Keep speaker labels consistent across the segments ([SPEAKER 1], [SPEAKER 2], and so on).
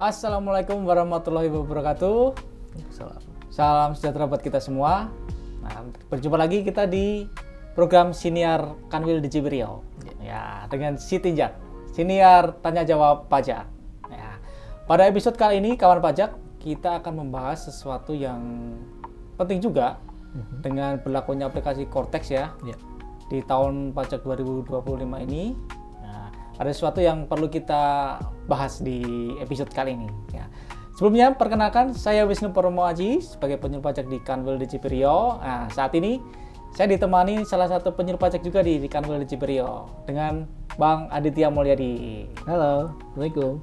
[SPEAKER 1] Assalamualaikum warahmatullahi wabarakatuh. Salam sejahtera buat kita semua. Nah, berjumpa lagi kita di program Siniar Kanwil DJP Riau. Ya, dengan si Tinjak, Siniar Tanya Jawab Pajak. Ya, pada episode kali ini, kawan pajak, kita akan membahas sesuatu yang penting juga dengan berlakunya aplikasi Cortex ya. Di tahun pajak 2025 ini. Ada sesuatu yang perlu kita bahas di episode kali ini. Ya. Sebelumnya, perkenalkan saya Wisnu Purnomo Aji sebagai penyuluh pajak di Kanwil DJP Riau. Nah, saat ini saya ditemani salah satu penyuluh pajak juga di Kanwil DJP Riau dengan Bang Aditya Mulyadi.
[SPEAKER 2] Halo, Assalamualaikum.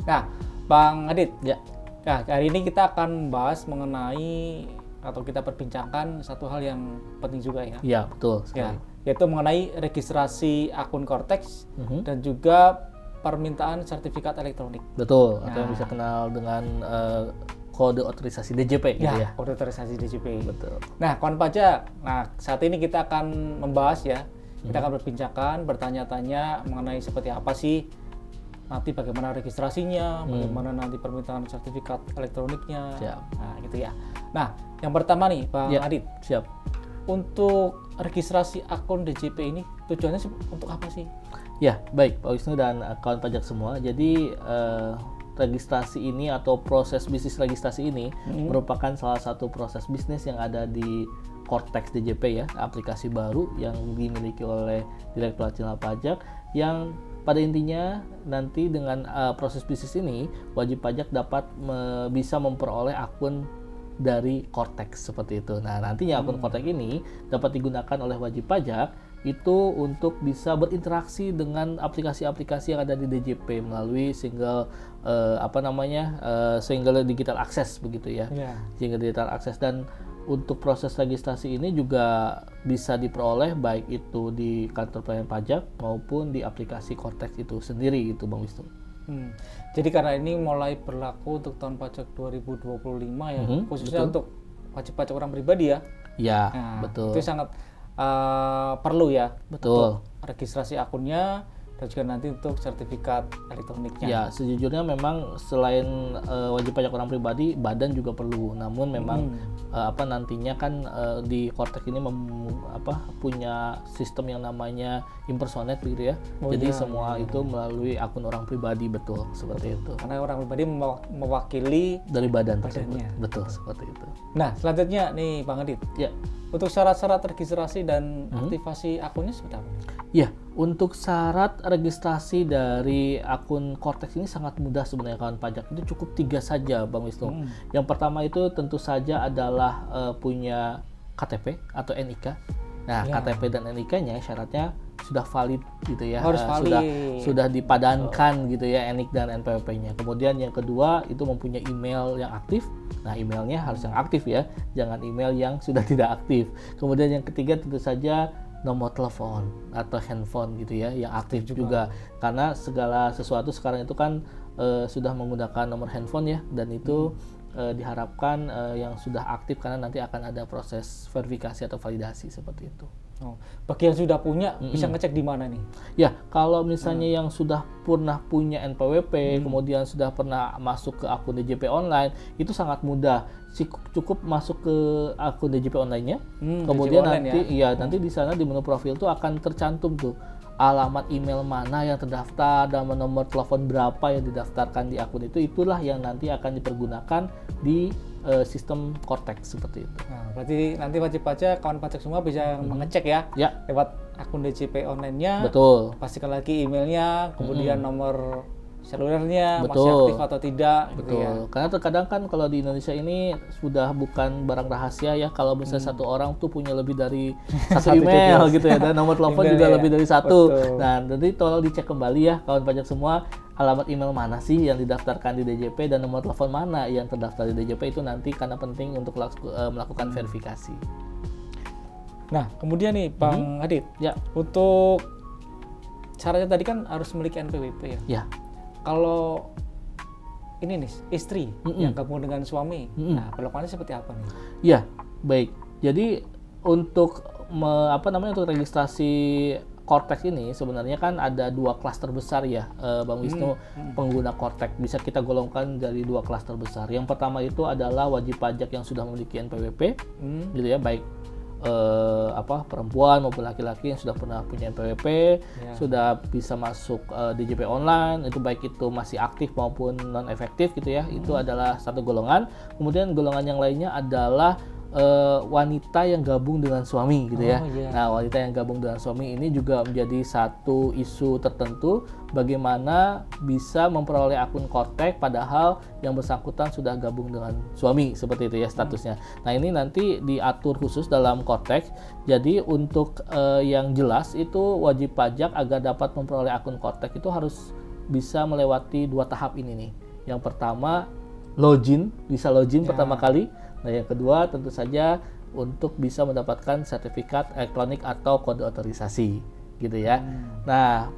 [SPEAKER 1] Nah, Bang Adit, ya. Nah, hari ini kita akan membahas mengenai atau kita perbincangkan satu hal yang penting juga ya.
[SPEAKER 2] Iya, betul sekali.
[SPEAKER 1] Ya, yaitu mengenai registrasi akun Cortex dan juga permintaan sertifikat elektronik.
[SPEAKER 2] Betul, atau yang bisa kenal dengan kode otorisasi DJP gitu ya.
[SPEAKER 1] Kode otorisasi DJP.
[SPEAKER 2] Betul.
[SPEAKER 1] Nah, kawan pajak, saat ini kita akan membahas ya, kita akan berbincangkan, bertanya-tanya mengenai seperti apa sih nanti bagaimana registrasinya, bagaimana nanti permintaan sertifikat elektroniknya.
[SPEAKER 2] Siap.
[SPEAKER 1] Nah, gitu ya. Nah, yang pertama nih, Bang Adit.
[SPEAKER 2] Siap.
[SPEAKER 1] Untuk registrasi akun DJP ini tujuannya untuk apa sih?
[SPEAKER 2] Ya, baik Pak Wisnu dan kawan pajak semua. Jadi registrasi ini atau proses bisnis registrasi ini merupakan salah satu proses bisnis yang ada di Cortex DJP ya, aplikasi baru yang dimiliki oleh Direktorat Jenderal Pajak yang pada intinya nanti dengan proses bisnis ini wajib pajak dapat bisa memperoleh akun dari Cortex seperti itu. Nah, nantinya akun Cortex ini dapat digunakan oleh wajib pajak itu untuk bisa berinteraksi dengan aplikasi-aplikasi yang ada di DJP melalui single single digital access begitu ya. Single digital access, dan untuk proses registrasi ini juga bisa diperoleh baik itu di kantor pelayanan pajak maupun di aplikasi Cortex itu sendiri itu Bang Wisnu.
[SPEAKER 1] Jadi karena ini mulai berlaku untuk tahun pajak 2025 ya, khususnya
[SPEAKER 2] betul.
[SPEAKER 1] untuk wajib pajak orang pribadi ya.
[SPEAKER 2] Ya,
[SPEAKER 1] Nah,
[SPEAKER 2] betul.
[SPEAKER 1] itu sangat perlu ya.
[SPEAKER 2] Betul.
[SPEAKER 1] Untuk registrasi akunnya dan juga nanti untuk sertifikat elektroniknya.
[SPEAKER 2] Ya, sejujurnya memang selain wajib pajak orang pribadi, badan juga perlu. Namun memang nantinya kan di Cortex ini punya sistem yang namanya impersonate begitu ya. Jadi semua itu melalui akun orang pribadi, betul seperti itu.
[SPEAKER 1] Karena orang pribadi mewakili
[SPEAKER 2] Dari badan
[SPEAKER 1] badannya.
[SPEAKER 2] Betul seperti itu.
[SPEAKER 1] Nah, selanjutnya nih Bang Adit.
[SPEAKER 2] Ya.
[SPEAKER 1] Untuk syarat-syarat registrasi dan aktivasi akunnya seperti apa?
[SPEAKER 2] Ya, untuk syarat registrasi dari akun Cortex ini sangat mudah sebenarnya kawan pajak. Itu cukup 3 saja Bang Wisnu. Yang pertama itu tentu saja adalah punya KTP atau NIK. Nah, KTP dan NIK-nya syaratnya sudah valid gitu ya.
[SPEAKER 1] Harus valid.
[SPEAKER 2] Sudah dipadankan gitu ya NIK dan NPWP-nya. Kemudian yang kedua itu mempunyai email yang aktif. Nah, emailnya harus yang aktif ya. Jangan email yang sudah tidak aktif. Kemudian yang ketiga tentu saja nomor telepon atau handphone gitu ya yang aktif juga. Karena segala sesuatu sekarang itu kan sudah menggunakan nomor handphone ya, dan itu diharapkan yang sudah aktif karena nanti akan ada proses verifikasi atau validasi seperti itu.
[SPEAKER 1] Bagi yang sudah punya bisa ngecek di mana nih?
[SPEAKER 2] Ya, kalau misalnya yang sudah pernah punya NPWP, kemudian sudah pernah masuk ke akun DJP online, itu sangat mudah. Cukup masuk ke akun DJP online-nya. Kemudian nanti di sana di menu profil tuh akan tercantum tuh alamat email mana yang terdaftar dan nomor telepon berapa yang didaftarkan di akun itu. Itulah yang nanti akan dipergunakan di sistem Cortex seperti itu.
[SPEAKER 1] Nah, berarti nanti wajib pajak, kawan pajak semua bisa mengecek ya, lewat akun DJP online-nya.
[SPEAKER 2] Betul.
[SPEAKER 1] Pastikan lagi emailnya, kemudian nomor selulernya masih
[SPEAKER 2] Betul.
[SPEAKER 1] aktif atau tidak.
[SPEAKER 2] Betul.
[SPEAKER 1] Gitu ya.
[SPEAKER 2] Karena terkadang kan kalau di Indonesia ini sudah bukan barang rahasia ya, kalau misalnya satu orang tuh punya lebih dari satu email gitu ya, dan nomor telepon juga lebih dari satu. Nah, nanti tolong dicek kembali ya kawan pajak semua, alamat email mana sih yang didaftarkan di DJP dan nomor telepon mana yang terdaftar di DJP itu nanti karena penting untuk melakukan verifikasi.
[SPEAKER 1] Nah, kemudian nih Bang Adit, untuk syaratnya tadi kan harus memiliki NPWP ya.
[SPEAKER 2] Ya.
[SPEAKER 1] Kalau ini nih istri yang gabung dengan suami, nah perlakuannya seperti apa nih?
[SPEAKER 2] Ya, baik. Jadi untuk untuk registrasi Cortex ini sebenarnya kan ada 2 klaster besar ya, Bang Wisnu, pengguna Cortex. Bisa kita golongkan dari 2 klaster besar. Yang pertama itu adalah wajib pajak yang sudah memiliki NPWP, gitu ya, baik perempuan maupun laki-laki yang sudah pernah punya NPWP, sudah bisa masuk DJP online, itu baik itu masih aktif maupun non efektif gitu ya. Itu adalah satu golongan. Kemudian golongan yang lainnya adalah wanita yang gabung dengan suami gitu ya. Nah, wanita yang gabung dengan suami ini juga menjadi satu isu tertentu, bagaimana bisa memperoleh akun Cortex padahal yang bersangkutan sudah gabung dengan suami, seperti itu ya statusnya. Nah, ini nanti diatur khusus dalam Cortex. Jadi untuk yang jelas itu wajib pajak agar dapat memperoleh akun Cortex itu harus bisa melewati 2 tahap ini nih. Yang pertama bisa login pertama kali. Nah, yang kedua tentu saja untuk bisa mendapatkan sertifikat elektronik atau kode otorisasi, gitu ya. Nah,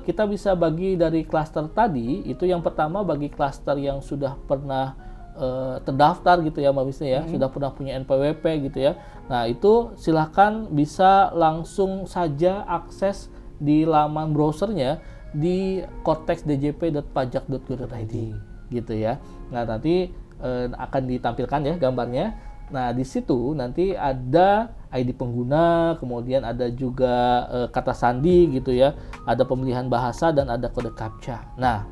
[SPEAKER 2] kita bisa bagi dari klaster tadi, itu yang pertama bagi klaster yang sudah pernah terdaftar gitu ya, Mbak Wisnu ya, sudah pernah punya NPWP gitu ya. Nah, itu silahkan bisa langsung saja akses di laman browsernya di cortexdjp.pajak.go.id gitu ya. Nah, nanti akan ditampilkan ya gambarnya. Nah, di situ nanti ada ID pengguna, kemudian ada juga kata sandi gitu ya, ada pemilihan bahasa dan ada kode captcha. Nah,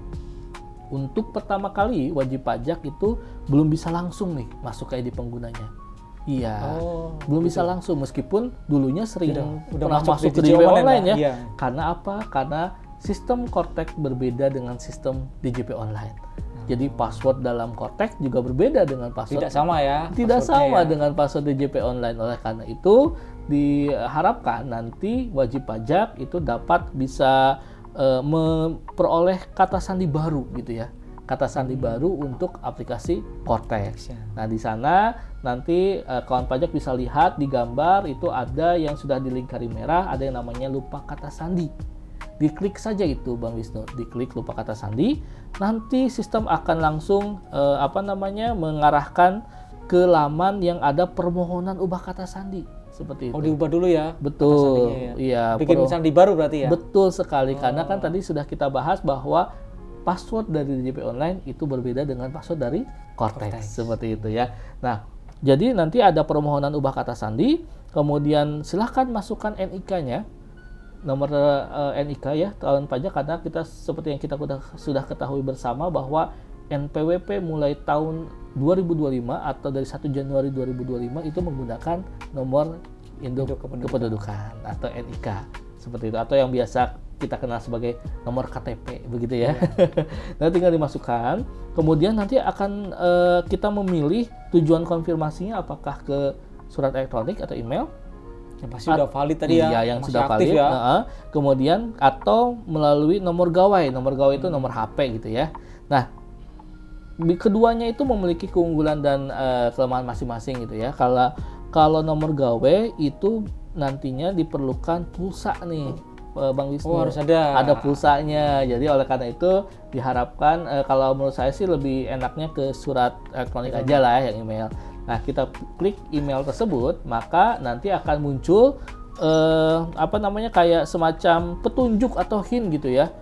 [SPEAKER 2] untuk pertama kali wajib pajak itu belum bisa langsung nih masuk ke ID penggunanya. Iya, belum bisa langsung meskipun dulunya sering pernah masuk ke DJP online ya. Karena apa? Karena sistem Cortex berbeda dengan sistem DJP online. Jadi password dalam Cortex juga berbeda dengan password.
[SPEAKER 1] Tidak sama ya.
[SPEAKER 2] Tidak sama dengan password DJP online. Oleh karena itu diharapkan nanti wajib pajak itu dapat bisa memperoleh kata sandi baru gitu ya. Kata sandi baru untuk aplikasi Cortex. Nah, di sana nanti kawan pajak bisa lihat di gambar itu ada yang sudah dilingkari merah, ada yang namanya lupa kata sandi. Diklik saja itu Bang Wisnu, diklik lupa kata sandi, nanti sistem akan langsung mengarahkan ke laman yang ada permohonan ubah kata sandi seperti itu.
[SPEAKER 1] Diubah dulu ya.
[SPEAKER 2] Betul.
[SPEAKER 1] Iya. Bikin sandi baru berarti ya.
[SPEAKER 2] Betul sekali, karena kan tadi sudah kita bahas bahwa password dari DJP online itu berbeda dengan password dari Cortex. Seperti itu ya. Nah, jadi nanti ada permohonan ubah kata sandi, kemudian silahkan masukkan NIK-nya. Nomor NIK ya, kawan pajak, karena kita seperti yang kita sudah ketahui bersama bahwa NPWP mulai tahun 2025 atau dari 1 Januari 2025 itu menggunakan nomor induk kependudukan atau NIK seperti itu, atau yang biasa kita kenal sebagai nomor KTP begitu ya. Nah, tinggal dimasukkan, kemudian nanti akan kita memilih tujuan konfirmasinya apakah ke surat elektronik atau email.
[SPEAKER 1] Yang pasti sudah valid tadi ya.
[SPEAKER 2] Iya, yang sudah valid ya. Kemudian atau melalui nomor gawai. Nomor gawai itu nomor HP gitu ya. Nah, keduanya itu memiliki keunggulan dan kelemahan masing-masing gitu ya. Kalau nomor gawai itu nantinya diperlukan pulsa nih, Bang Wisnu.
[SPEAKER 1] Harus ada
[SPEAKER 2] pulsanya. Jadi oleh karena itu diharapkan kalau menurut saya sih lebih enaknya ke surat elektronik aja lah yang email. Nah, kita klik email tersebut, maka nanti akan muncul kayak semacam petunjuk atau hint gitu ya.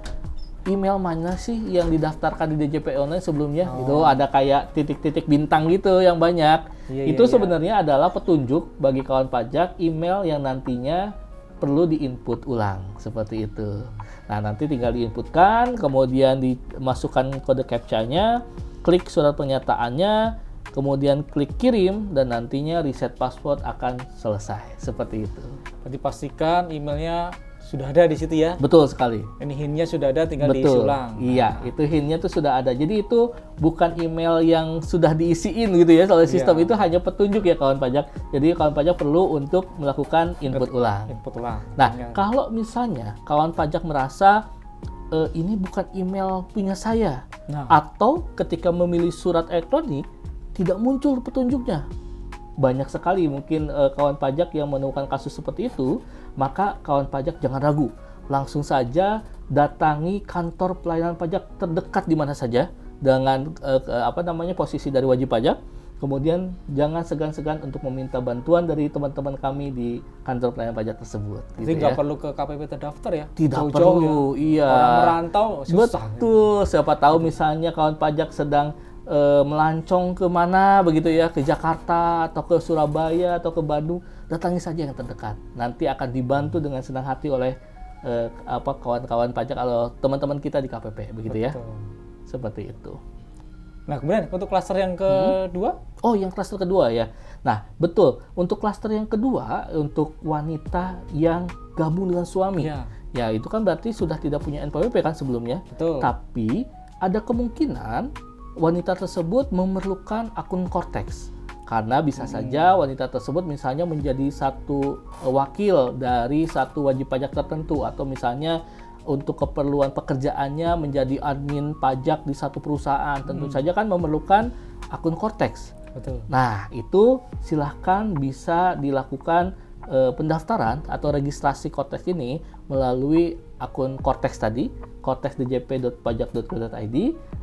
[SPEAKER 2] Email mana sih yang didaftarkan di DJP online sebelumnya? Itu ada kayak titik-titik bintang gitu yang banyak. Itu sebenarnya adalah petunjuk bagi kawan pajak email yang nantinya perlu diinput ulang seperti itu. Nah, nanti tinggal diinputkan, kemudian dimasukkan kode captcha-nya, klik surat pernyataannya, kemudian klik kirim, dan nantinya reset password akan selesai seperti itu.
[SPEAKER 1] Berarti pastikan emailnya sudah ada di situ ya.
[SPEAKER 2] Betul sekali.
[SPEAKER 1] Ini hint-nya sudah ada, tinggal diisi ulang.
[SPEAKER 2] Iya, itu hint-nya tuh sudah ada. Jadi itu bukan email yang sudah diisiin gitu ya. Soalnya sistem itu hanya petunjuk ya kawan pajak. Jadi kawan pajak perlu untuk melakukan input ulang. Nah, kalau misalnya kawan pajak merasa ini bukan email punya saya, atau ketika memilih surat elektronik tidak muncul petunjuknya. Banyak sekali mungkin kawan pajak yang menemukan kasus seperti itu, maka kawan pajak jangan ragu. Langsung saja datangi kantor pelayanan pajak terdekat di mana saja dengan posisi dari wajib pajak. Kemudian jangan segan-segan untuk meminta bantuan dari teman-teman kami di kantor pelayanan pajak tersebut.
[SPEAKER 1] Jadi nggak perlu ke KPP terdaftar ya?
[SPEAKER 2] Tidak
[SPEAKER 1] Jauh-jauh
[SPEAKER 2] perlu,
[SPEAKER 1] ya?
[SPEAKER 2] iya.
[SPEAKER 1] Orang merantau susah.
[SPEAKER 2] Betul, siapa tahu misalnya kawan pajak sedang melancong ke mana begitu ya, ke Jakarta atau ke Surabaya atau ke Bandung, datangi saja yang terdekat. Nanti akan dibantu dengan senang hati oleh kawan-kawan pajak atau teman-teman kita di KPP begitu ya. Seperti itu.
[SPEAKER 1] Nah, kemudian untuk klaster yang kedua?
[SPEAKER 2] Oh, yang klaster kedua ya. Nah, betul. Untuk klaster yang kedua, untuk wanita yang gabung dengan suami.
[SPEAKER 1] Ya.
[SPEAKER 2] Ya, itu kan berarti sudah tidak punya NPWP kan sebelumnya.
[SPEAKER 1] Betul.
[SPEAKER 2] Tapi, ada kemungkinan wanita tersebut memerlukan akun Cortex. Karena bisa saja wanita tersebut misalnya menjadi satu wakil dari satu wajib pajak tertentu. Atau misalnya untuk keperluan pekerjaannya menjadi admin pajak di satu perusahaan, tentu saja kan memerlukan akun Cortex.
[SPEAKER 1] Betul.
[SPEAKER 2] Nah, itu silahkan bisa dilakukan pendaftaran atau registrasi Cortex ini melalui akun Cortex tadi, cortexdjp.pajak.go.id.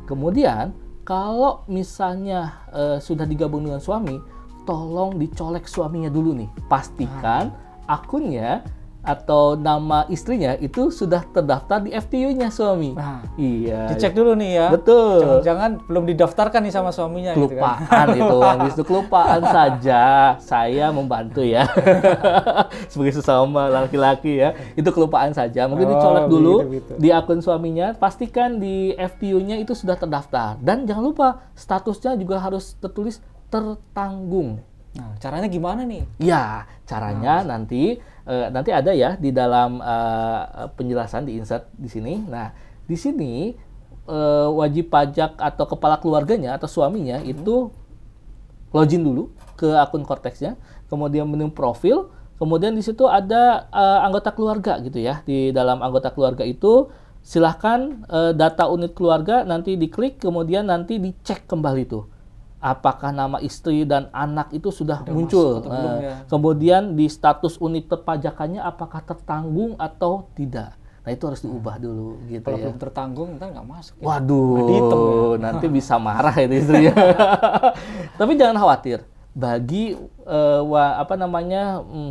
[SPEAKER 2] Kemudian, kalau misalnya sudah digabung dengan suami, tolong dicolek suaminya dulu nih. Pastikan akunnya atau nama istrinya itu sudah terdaftar di FTU-nya suami.
[SPEAKER 1] Nah,
[SPEAKER 2] iya.
[SPEAKER 1] dicek dulu nih ya.
[SPEAKER 2] Betul.
[SPEAKER 1] Jangan-jangan belum didaftarkan nih sama suaminya.
[SPEAKER 2] Kelupaan
[SPEAKER 1] gitu kan.
[SPEAKER 2] itu, habis itu kelupaan saja. Saya membantu ya. Sebagai sesama laki-laki ya. Itu kelupaan saja. Mungkin dicolek dulu
[SPEAKER 1] gitu.
[SPEAKER 2] di akun suaminya. Pastikan di FTU-nya itu sudah terdaftar. Dan jangan lupa statusnya juga harus tertulis tertanggung.
[SPEAKER 1] Nah, caranya gimana nih?
[SPEAKER 2] Ya, caranya nanti ada ya di dalam penjelasan di insert di sini. Nah, di sini wajib pajak atau kepala keluarganya atau suaminya itu login dulu ke akun Cortex-nya, kemudian menu profil, kemudian di situ ada anggota keluarga gitu ya. Di dalam anggota keluarga itu silahkan data unit keluarga nanti diklik, kemudian nanti dicek kembali tuh. Apakah nama istri dan anak itu sudah muncul.
[SPEAKER 1] Ya?
[SPEAKER 2] Kemudian di status unit perpajakannya apakah tertanggung atau tidak. Nah, itu harus diubah dulu gitu.
[SPEAKER 1] Kalau
[SPEAKER 2] ya.
[SPEAKER 1] belum tertanggung ntar nggak masuk. Ya?
[SPEAKER 2] Waduh,
[SPEAKER 1] dihitung, ya?
[SPEAKER 2] nanti bisa marah itu istrinya. Tapi jangan khawatir. Bagi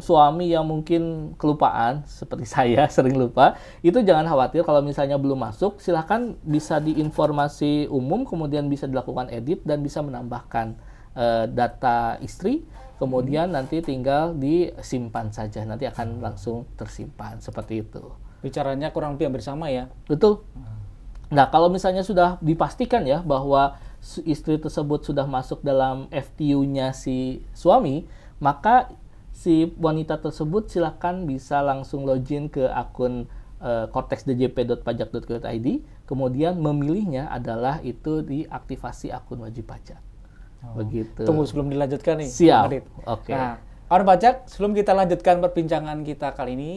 [SPEAKER 2] suami yang mungkin kelupaan seperti saya sering lupa, itu jangan khawatir kalau misalnya belum masuk, silahkan bisa di informasi umum, kemudian bisa dilakukan edit dan bisa menambahkan data istri, kemudian nanti tinggal disimpan saja, nanti akan langsung tersimpan seperti itu.
[SPEAKER 1] Bicaranya kurang lebih hampir sama ya.
[SPEAKER 2] Betul. Nah, kalau misalnya sudah dipastikan ya bahwa istri tersebut sudah masuk dalam FTU-nya si suami, maka si wanita tersebut silakan bisa langsung login ke akun cortexdjp.pajak.go.id, kemudian memilihnya adalah itu diaktifasi akun wajib pajak. Begitu.
[SPEAKER 1] Tunggu sebelum dilanjutkan nih.
[SPEAKER 2] Siap. Oke.
[SPEAKER 1] Nah, kawan pajak, sebelum kita lanjutkan perbincangan kita kali ini,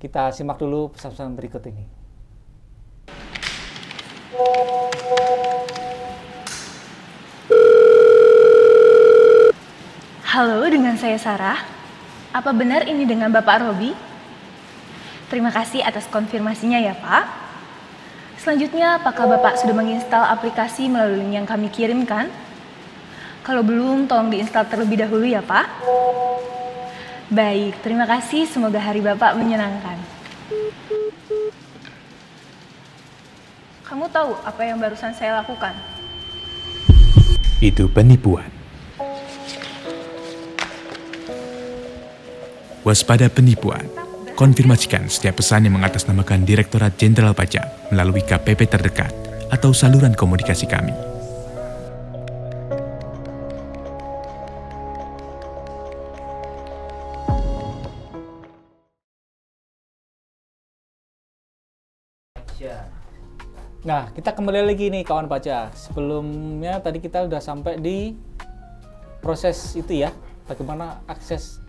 [SPEAKER 1] kita simak dulu pesan-pesan berikut ini.
[SPEAKER 3] Halo, dengan saya Sarah. Apa benar ini dengan Bapak Robi? Terima kasih atas konfirmasinya ya, Pak. Selanjutnya, apakah Bapak sudah menginstal aplikasi melalui link yang kami kirimkan? Kalau belum, tolong diinstal terlebih dahulu ya, Pak. Baik, terima kasih. Semoga hari Bapak menyenangkan. Kamu tahu apa yang barusan saya lakukan?
[SPEAKER 4] Itu penipuan. Waspada penipuan. Konfirmasikan setiap pesan yang mengatasnamakan Direktorat Jenderal Pajak melalui KPP terdekat atau saluran komunikasi kami.
[SPEAKER 1] Nah, kita kembali lagi nih kawan pajak. Sebelumnya tadi kita udah sampai di proses itu ya, bagaimana akses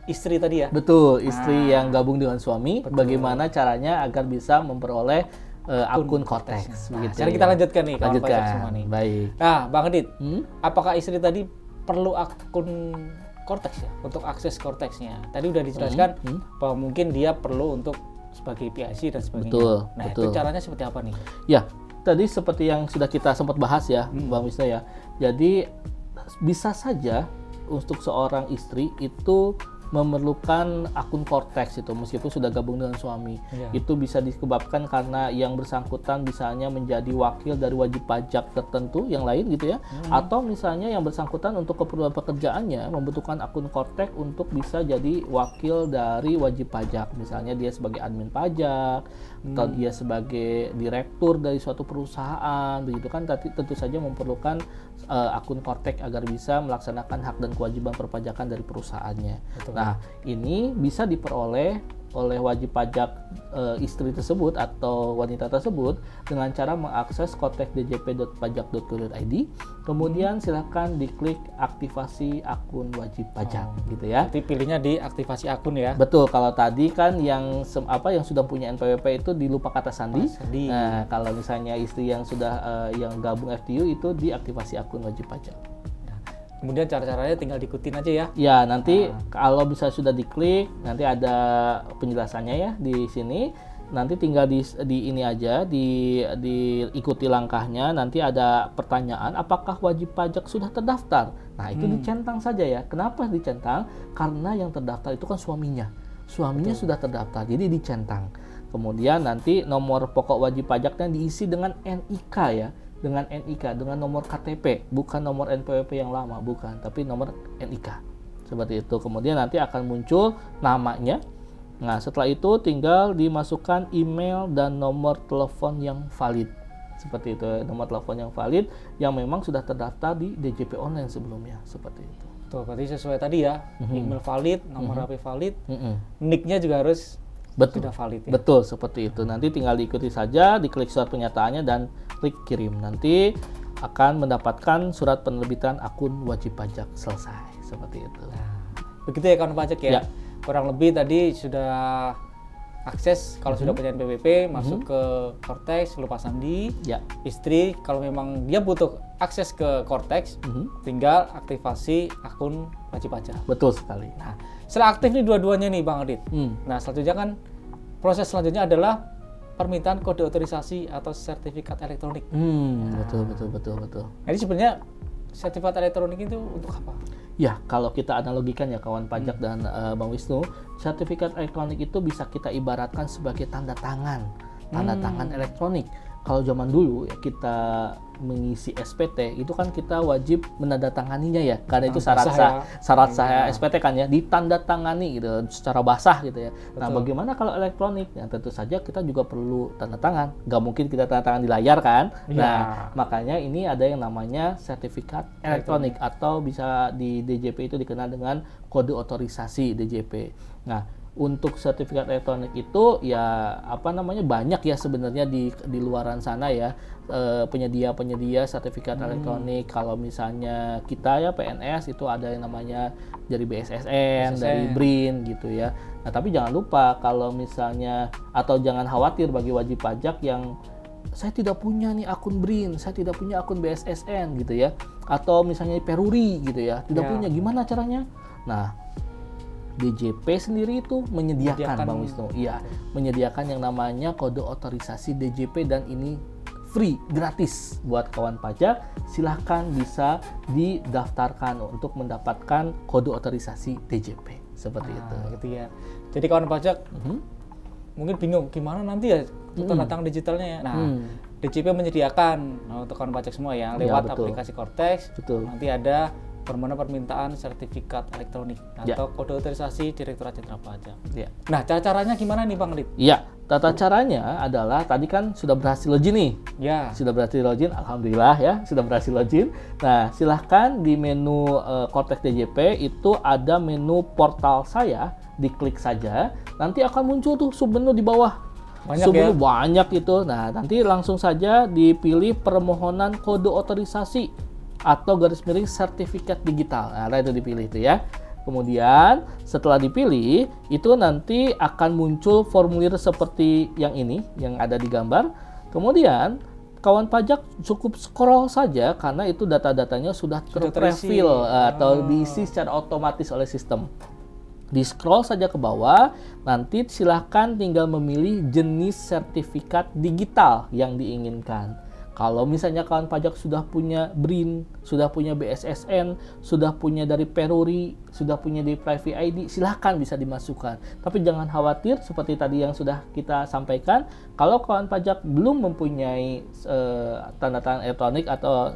[SPEAKER 1] istri tadi ya.
[SPEAKER 2] Betul, istri yang gabung dengan suami, bagaimana caranya agar bisa memperoleh akun Cortex.
[SPEAKER 1] Nah,
[SPEAKER 2] Begitu
[SPEAKER 1] sekarang
[SPEAKER 2] ya.
[SPEAKER 1] kita lanjutkan nih kawan
[SPEAKER 2] Lanjutkan.
[SPEAKER 1] pajak semua nih.
[SPEAKER 2] Baik.
[SPEAKER 1] Nah, Bang Adit, apakah istri tadi perlu akun Cortex ya untuk akses Cortex-nya? Tadi udah dijelaskan bahwa mungkin dia perlu untuk sebagai PIC dan sebagainya.
[SPEAKER 2] Betul,
[SPEAKER 1] Nah,
[SPEAKER 2] betul.
[SPEAKER 1] itu caranya seperti apa nih?
[SPEAKER 2] Ya, tadi seperti yang sudah kita sempat bahas ya, Bang Wisnu ya. Jadi bisa saja untuk seorang istri itu memerlukan akun Cortex itu meskipun sudah gabung dengan suami. Itu bisa disebabkan karena yang bersangkutan misalnya menjadi wakil dari wajib pajak tertentu yang lain gitu ya, atau misalnya yang bersangkutan untuk keperluan pekerjaannya membutuhkan akun Cortex untuk bisa jadi wakil dari wajib pajak, misalnya dia sebagai admin pajak atau dia sebagai direktur dari suatu perusahaan begitu kan, tapi tentu saja memerlukan akun Cortex agar bisa melaksanakan hak dan kewajiban perpajakan dari perusahaannya.
[SPEAKER 1] Betul.
[SPEAKER 2] Nah, ini bisa diperoleh oleh wajib pajak istri tersebut atau wanita tersebut dengan cara mengakses cortex.djp.pajak.go.id. Kemudian silakan diklik aktivasi akun wajib pajak gitu ya.
[SPEAKER 1] Nanti pilihnya di aktivasi akun ya.
[SPEAKER 2] Betul, kalau tadi kan yang yang sudah punya NPWP itu di lupa kata sandi. Nah, kalau misalnya istri yang sudah yang gabung FTU itu di aktivasi akun wajib pajak.
[SPEAKER 1] Kemudian cara-caranya tinggal diikutin aja ya.
[SPEAKER 2] Ya, nanti kalau bisa sudah diklik, nanti ada penjelasannya ya di sini. Nanti tinggal di ini aja, diikuti langkahnya. Nanti ada pertanyaan, apakah wajib pajak sudah terdaftar? Nah, itu dicentang saja ya. Kenapa dicentang? Karena yang terdaftar itu kan suaminya. Suaminya sudah terdaftar, jadi dicentang. Kemudian nanti nomor pokok wajib pajaknya diisi dengan NIK ya. Dengan NIK, dengan nomor KTP, bukan nomor NPWP yang lama, bukan, tapi nomor NIK. Seperti itu. Kemudian nanti akan muncul namanya. Nah, setelah itu tinggal dimasukkan email dan nomor telepon yang valid. Seperti itu, nomor telepon yang valid yang memang sudah terdaftar di DJP online sebelumnya. Seperti itu.
[SPEAKER 1] Tuh, berarti sesuai tadi ya. Email valid, nomor HP valid, nick-nya juga harus sudah valid ya.
[SPEAKER 2] Betul, seperti itu. Nanti tinggal diikuti saja, diklik surat pernyataannya dan klik kirim. Nanti akan mendapatkan surat penerbitan akun wajib pajak selesai. Seperti itu.
[SPEAKER 1] Begitu ya kawan pajak ya. Kurang lebih tadi sudah akses kalau sudah punya NPWP, masuk ke Cortex, lupa sandi. Istri kalau memang dia butuh akses ke Cortex, tinggal aktivasi akun wajib pajak.
[SPEAKER 2] Betul sekali.
[SPEAKER 1] Nah, setelah aktif nih dua-duanya nih Bang Adit. Nah, selanjutnya kan proses selanjutnya adalah permintaan kode otorisasi atau sertifikat elektronik.
[SPEAKER 2] Betul.
[SPEAKER 1] Nah, ini sebenarnya sertifikat elektronik itu untuk apa?
[SPEAKER 2] Ya, kalau kita analogikan ya kawan pajak dan Bang Wisnu, sertifikat elektronik itu bisa kita ibaratkan sebagai tanda tangan elektronik. Kalau zaman dulu ya kita mengisi SPT itu kan kita wajib menandatanganinya ya, karena itu syarat sah SPT kan ya, ditandatangani gitu secara basah gitu ya. Betul. Nah, bagaimana kalau elektronik? Ya, tentu saja kita juga perlu tanda tangan. Nggak mungkin kita tanda tangan di layar kan. Nah, makanya ini ada yang namanya sertifikat elektronik atau bisa di DJP itu dikenal dengan kode otorisasi DJP. Nah, untuk sertifikat elektronik itu ya banyak ya sebenarnya di luaran sana ya, penyedia sertifikat elektronik. Kalau misalnya kita ya PNS itu ada yang namanya dari BSSN, dari BRIN gitu ya. Nah, tapi jangan lupa kalau misalnya, atau jangan khawatir bagi wajib pajak yang saya tidak punya nih akun BRIN, saya tidak punya akun BSSN gitu ya, atau misalnya Peruri gitu ya, tidak punya, gimana caranya? Nah, DJP sendiri itu menyediakan Bang Wisnu, menyediakan yang namanya kode otorisasi DJP, dan ini free, gratis buat kawan pajak. Silahkan bisa didaftarkan untuk mendapatkan kode otorisasi DJP seperti itu.
[SPEAKER 1] Gitu ya. Jadi kawan pajak mungkin bingung gimana nanti ya tanda tangan digitalnya ya. Nah, DJP menyediakan untuk kawan pajak semua ya lewat aplikasi Cortex. Nanti ada permintaan sertifikat elektronik atau kode otorisasi Direktorat Jenderal Pajak. Nah, cara-caranya gimana nih Bang Adit?
[SPEAKER 2] Iya, tata caranya adalah tadi kan sudah berhasil login nih. Sudah berhasil login, alhamdulillah ya, sudah berhasil login. Nah, silahkan di menu Cortex DJP itu ada menu portal saya, diklik saja. Nanti akan muncul tuh submenu di bawah. Banyak itu. Nah, nanti langsung saja dipilih permohonan kode otorisasi atau garis miring sertifikat digital. Nah, itu dipilih itu ya. Kemudian setelah dipilih itu nanti akan muncul formulir seperti yang ini yang ada di gambar. Kemudian kawan pajak cukup scroll saja karena itu data-datanya sudah terprofil atau diisi secara otomatis oleh sistem. Di scroll saja ke bawah, nanti silahkan tinggal memilih jenis sertifikat digital yang diinginkan. Kalau misalnya kawan pajak sudah punya BRIN, sudah punya BSSN, sudah punya dari Peruri, sudah punya dari Private ID, silahkan bisa dimasukkan. Tapi jangan khawatir, seperti tadi yang sudah kita sampaikan, kalau kawan pajak belum mempunyai tanda tangan elektronik atau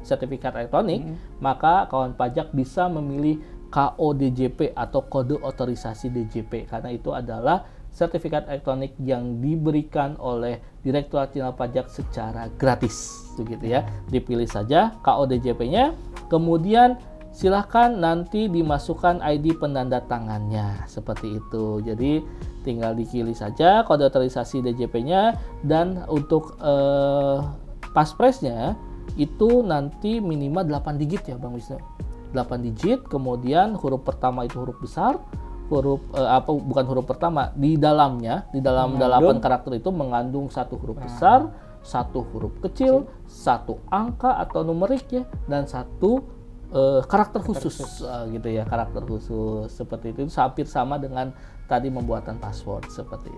[SPEAKER 2] sertifikat elektronik, maka kawan pajak bisa memilih KODJP atau kode otorisasi DJP, karena itu adalah sertifikat elektronik yang diberikan oleh Direktorat Jenderal Pajak secara gratis, begitu ya. Dipilih saja KODJP-nya, kemudian silahkan nanti dimasukkan ID penanda tangannya, seperti itu. Jadi tinggal dipilih saja kode otorisasi DJP-nya, dan untuk paspresnya itu nanti minimal 8 digit ya Bang Wisnu. 8 digit, kemudian huruf pertama itu huruf besar, bukan huruf pertama, di dalam 8 karakter itu mengandung satu huruf besar, satu huruf kecil, satu angka atau numerik ya, dan satu karakter khusus gitu ya, karakter khusus seperti itu. Hampir sama dengan tadi pembuatan password seperti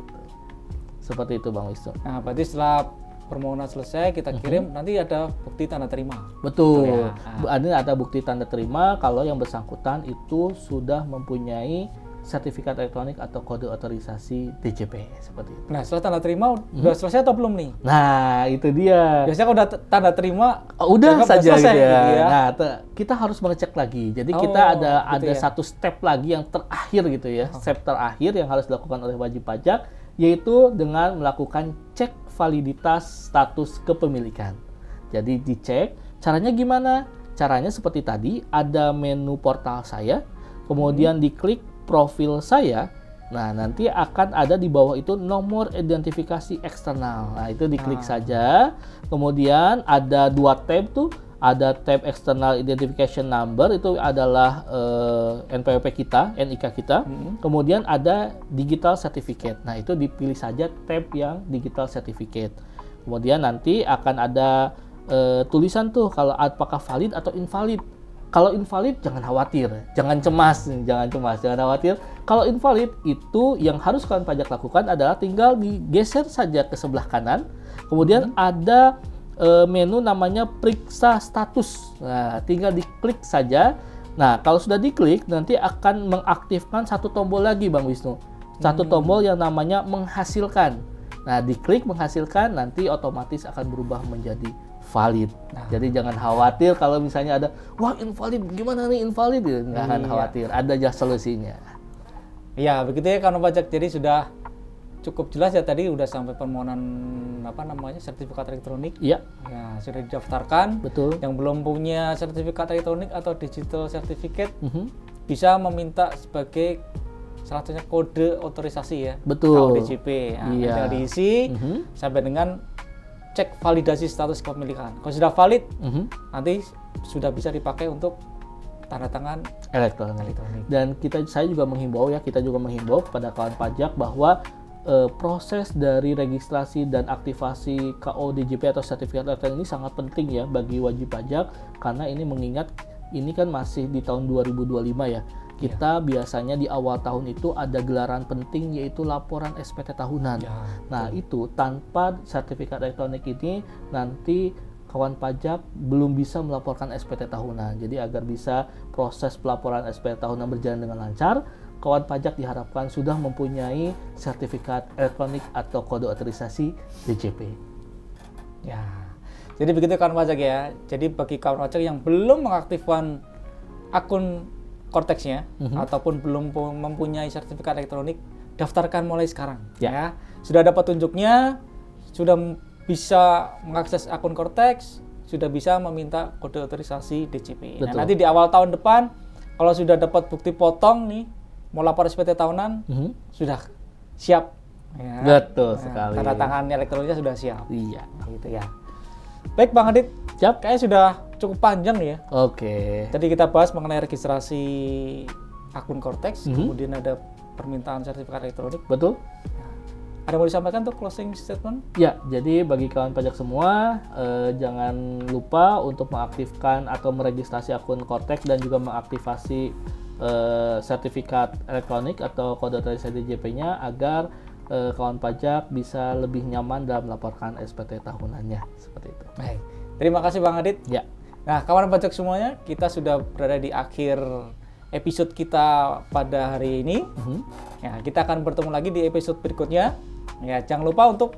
[SPEAKER 2] itu Bang Wisnu.
[SPEAKER 1] Nah, berarti setelah permohonan selesai kita kirim, nanti ada bukti tanda terima.
[SPEAKER 2] Betul. Ada bukti tanda terima kalau yang bersangkutan itu sudah mempunyai sertifikat elektronik atau kode otorisasi DJP, seperti itu.
[SPEAKER 1] Nah, setelah tanda terima udah selesai atau belum nih?
[SPEAKER 2] Nah, itu dia.
[SPEAKER 1] Biasanya kalau udah tanda terima
[SPEAKER 2] udah saja
[SPEAKER 1] selesai,
[SPEAKER 2] gitu ya.
[SPEAKER 1] Gitu ya.
[SPEAKER 2] Nah, kita harus mengecek lagi. Jadi kita ada satu step lagi yang terakhir gitu ya. Step terakhir yang harus dilakukan oleh wajib pajak, yaitu dengan melakukan cek validitas status kepemilikan. Jadi dicek, caranya gimana? Caranya seperti tadi, ada menu portal saya, kemudian diklik profil saya. Nah, nanti akan ada di bawah itu nomor identifikasi eksternal. Nah, itu diklik saja. Kemudian ada 2 tab tuh, ada tab external identification number, itu adalah NPWP kita, NIK kita. Kemudian ada digital certificate. Nah, itu dipilih saja tab yang digital certificate. Kemudian nanti akan ada tulisan tuh kalau apakah valid atau invalid. Kalau invalid jangan khawatir, jangan cemas, jangan khawatir. Kalau invalid itu yang harus kawan pajak lakukan adalah tinggal digeser saja ke sebelah kanan. Kemudian ada menu namanya periksa status. Nah, tinggal diklik saja. Nah, kalau sudah diklik nanti akan mengaktifkan satu tombol lagi Bang Wisnu. Satu tombol yang namanya menghasilkan. Nah, diklik menghasilkan nanti otomatis akan berubah menjadi valid. Jadi jangan khawatir kalau misalnya ada, wah invalid, gimana nih invalid? Nggak akan khawatir, ada aja solusinya.
[SPEAKER 1] Iya, begitu ya kawan pajak. Jadi sudah cukup jelas ya tadi, udah sampai permohonan sertifikat elektronik.
[SPEAKER 2] Iya.
[SPEAKER 1] Ya, sudah didaftarkan.
[SPEAKER 2] Betul.
[SPEAKER 1] Yang belum punya sertifikat elektronik atau digital certificate bisa meminta sebagai salah satunya kode otorisasi ya.
[SPEAKER 2] Betul.
[SPEAKER 1] KODJP. Nah, tinggal diisi sampai dengan cek validasi status kepemilikan. Kalau sudah valid, nanti sudah bisa dipakai untuk tanda tangan elektronik.
[SPEAKER 2] Dan saya juga menghimbau kepada kawan pajak bahwa proses dari registrasi dan aktivasi KODJP atau sertifikat elektronik ini sangat penting ya bagi wajib pajak, karena ini mengingat ini kan masih di tahun 2025 ya. Kita biasanya di awal tahun itu ada gelaran penting, yaitu laporan SPT tahunan. Nah, itu tanpa sertifikat elektronik ini nanti kawan pajak belum bisa melaporkan SPT tahunan. Jadi agar bisa proses pelaporan SPT tahunan berjalan dengan lancar, kawan pajak diharapkan sudah mempunyai sertifikat elektronik atau kode otorisasi DJP.
[SPEAKER 1] Ya. Jadi begitu kawan pajak ya. Jadi bagi kawan pajak yang belum mengaktifkan akun Korteksnya ataupun belum mempunyai sertifikat elektronik, daftarkan mulai sekarang ya. Sudah dapat tunjuknya, sudah bisa mengakses akun Korteks, sudah bisa meminta kode otorisasi DJP. Nah, nanti di awal tahun depan kalau sudah dapat bukti potong nih, mau lapor SPT tahunan, sudah siap ya.
[SPEAKER 2] Betul sekali.
[SPEAKER 1] Tanda tangan elektroniknya sudah siap.
[SPEAKER 2] Iya,
[SPEAKER 1] gitu ya. Baik Bang Adit, kayaknya sudah cukup panjang ya.
[SPEAKER 2] Oke.
[SPEAKER 1] Tadi kita bahas mengenai registrasi akun Korteks, kemudian ada permintaan sertifikat elektronik.
[SPEAKER 2] Betul.
[SPEAKER 1] Ada mau disampaikan tuh closing statement?
[SPEAKER 2] Ya, jadi bagi kawan pajak semua, jangan lupa untuk mengaktifkan atau meregistrasi akun Korteks dan juga mengaktifasi sertifikat elektronik atau kode otorisasi DJP-nya agar kawan pajak bisa lebih nyaman dalam melaporkan SPT tahunannya seperti itu.
[SPEAKER 1] Baik. Terima kasih Bang Adit.
[SPEAKER 2] Ya.
[SPEAKER 1] Nah, kawan pajak semuanya, kita sudah berada di akhir episode kita pada hari ini. Ya, kita akan bertemu lagi di episode berikutnya. Ya, jangan lupa untuk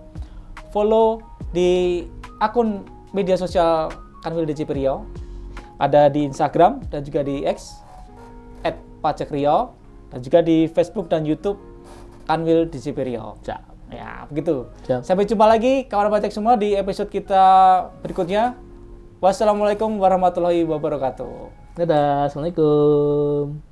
[SPEAKER 1] follow di akun media sosial Kanwil DJP Riau. Ada di Instagram dan juga di X @pajakriau dan juga di Facebook dan YouTube Kanwil DJP Riau. Ya, begitu. Sampai jumpa lagi kawan pajak semua di episode kita berikutnya. Wassalamualaikum warahmatullahi wabarakatuh.
[SPEAKER 2] Dadah, assalamualaikum.